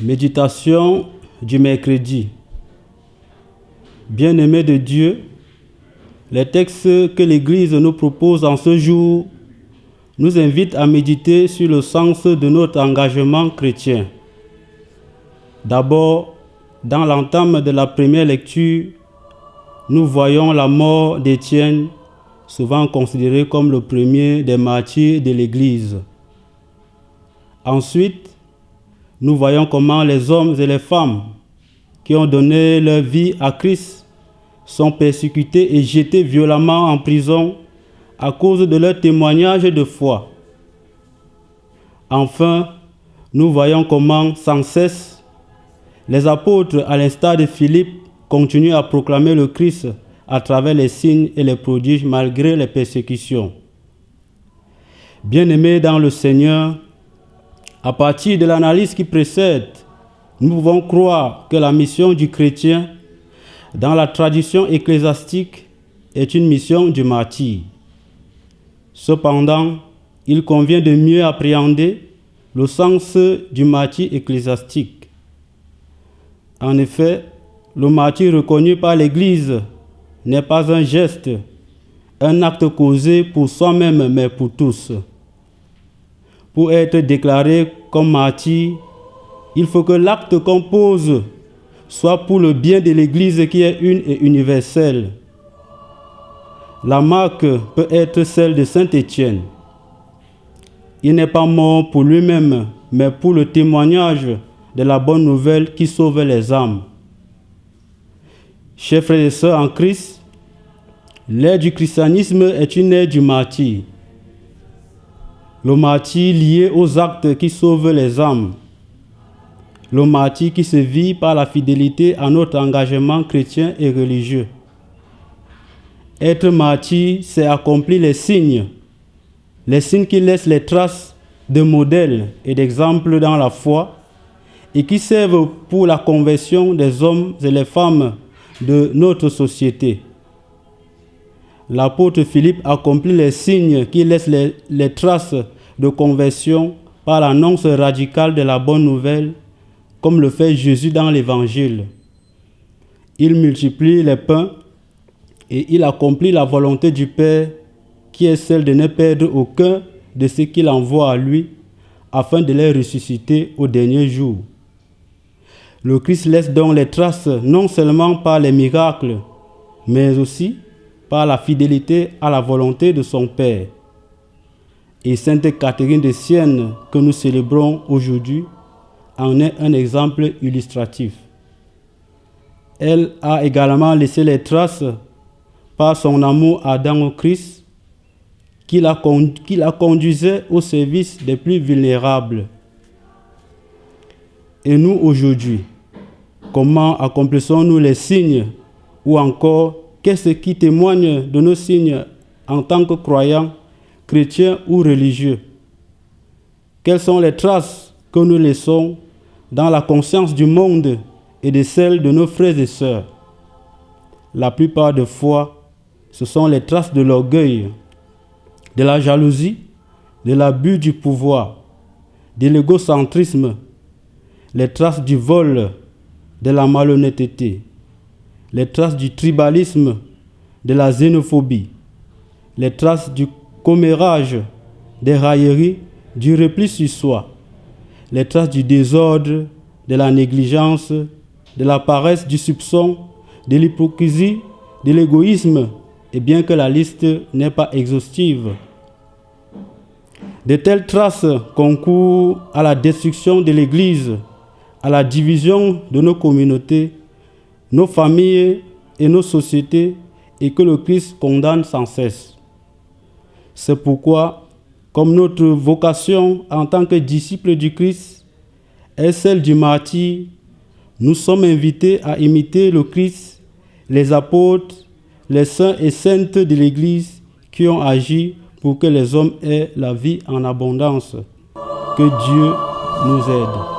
Méditation du mercredi. Bien-aimés de Dieu, les textes que l'Église nous propose en ce jour nous invitent à méditer sur le sens de notre engagement chrétien. D'abord, dans l'entame de la première lecture, nous voyons la mort d'Étienne, souvent considéré comme le premier des martyrs de l'Église. Ensuite, nous voyons comment les hommes et les femmes qui ont donné leur vie à Christ sont persécutés et jetés violemment en prison à cause de leur témoignage de foi. Enfin, nous voyons comment, sans cesse, les apôtres, à l'instar de Philippe, continuent à proclamer le Christ à travers les signes et les prodiges malgré les persécutions. Bien-aimés dans le Seigneur, à partir de l'analyse qui précède, nous pouvons croire que la mission du chrétien dans la tradition ecclésiastique est une mission du martyr. Cependant, il convient de mieux appréhender le sens du martyr ecclésiastique. En effet, le martyr reconnu par l'Église n'est pas un geste, un acte causé pour soi-même mais pour tous. Pour être déclaré comme martyr, il faut que l'acte qu'on pose soit pour le bien de l'Église qui est une et universelle. La marque peut être celle de Saint Étienne. Il n'est pas mort pour lui-même, mais pour le témoignage de la bonne nouvelle qui sauve les âmes. Chers frères et sœurs en Christ, l'ère du christianisme est une ère du martyr. Le martyr lié aux actes qui sauvent les âmes. Le martyr qui se vit par la fidélité à notre engagement chrétien et religieux. Être martyr, c'est accomplir les signes qui laissent les traces de modèles et d'exemples dans la foi et qui servent pour la conversion des hommes et les femmes de notre société. L'apôtre Philippe accomplit les signes qui laissent les traces de conversion par l'annonce radicale de la bonne nouvelle, comme le fait Jésus dans l'Évangile. Il multiplie les pains et il accomplit la volonté du Père, qui est celle de ne perdre aucun de ceux qu'il envoie à lui, afin de les ressusciter au dernier jour. Le Christ laisse donc les traces non seulement par les miracles, mais aussi par la fidélité à la volonté de son Père. Et Sainte Catherine de Sienne, que nous célébrons aujourd'hui, en est un exemple illustratif. Elle a également laissé les traces par son amour ardent au Christ, qui la conduisait au service des plus vulnérables. Et nous aujourd'hui, comment accomplissons-nous les signes, ou encore qu'est-ce qui témoigne de nos signes en tant que croyants, chrétiens ou religieux? Quelles sont les traces que nous laissons dans la conscience du monde et de celle de nos frères et sœurs? La plupart des fois, ce sont les traces de l'orgueil, de la jalousie, de l'abus du pouvoir, de l'égocentrisme, les traces du vol, de la malhonnêteté, les traces du tribalisme, de la xénophobie, les traces du commérage, des railleries, du repli sur soi, les traces du désordre, de la négligence, de la paresse, du soupçon, de l'hypocrisie, de l'égoïsme, et bien que la liste n'est pas exhaustive. De telles traces concourent à la destruction de l'Église, à la division de nos communautés, nos familles et nos sociétés, et que le Christ condamne sans cesse. C'est pourquoi, comme notre vocation en tant que disciples du Christ est celle du martyr, nous sommes invités à imiter le Christ, les apôtres, les saints et saintes de l'Église qui ont agi pour que les hommes aient la vie en abondance. Que Dieu nous aide.